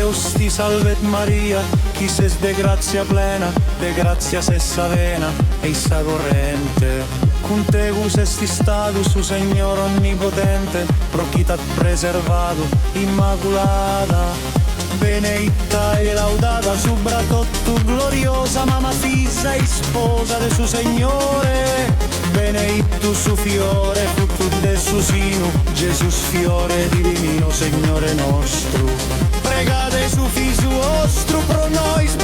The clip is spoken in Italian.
Deus ti salvet Maria, chi ses de grazia plena, de grazia sessa vena, eissa corrente. Cum tegus esti status, su Señor onnipotente, proquitat preservado, immaculata. Benedicta e laudata, subra tu gloriosa, mamma fissa e sposa de su Signore. Benedictus su fiore, fructus de su sinu, Jesus fiore divino, Signore nostro. Pregate su fisu ostro pro nois.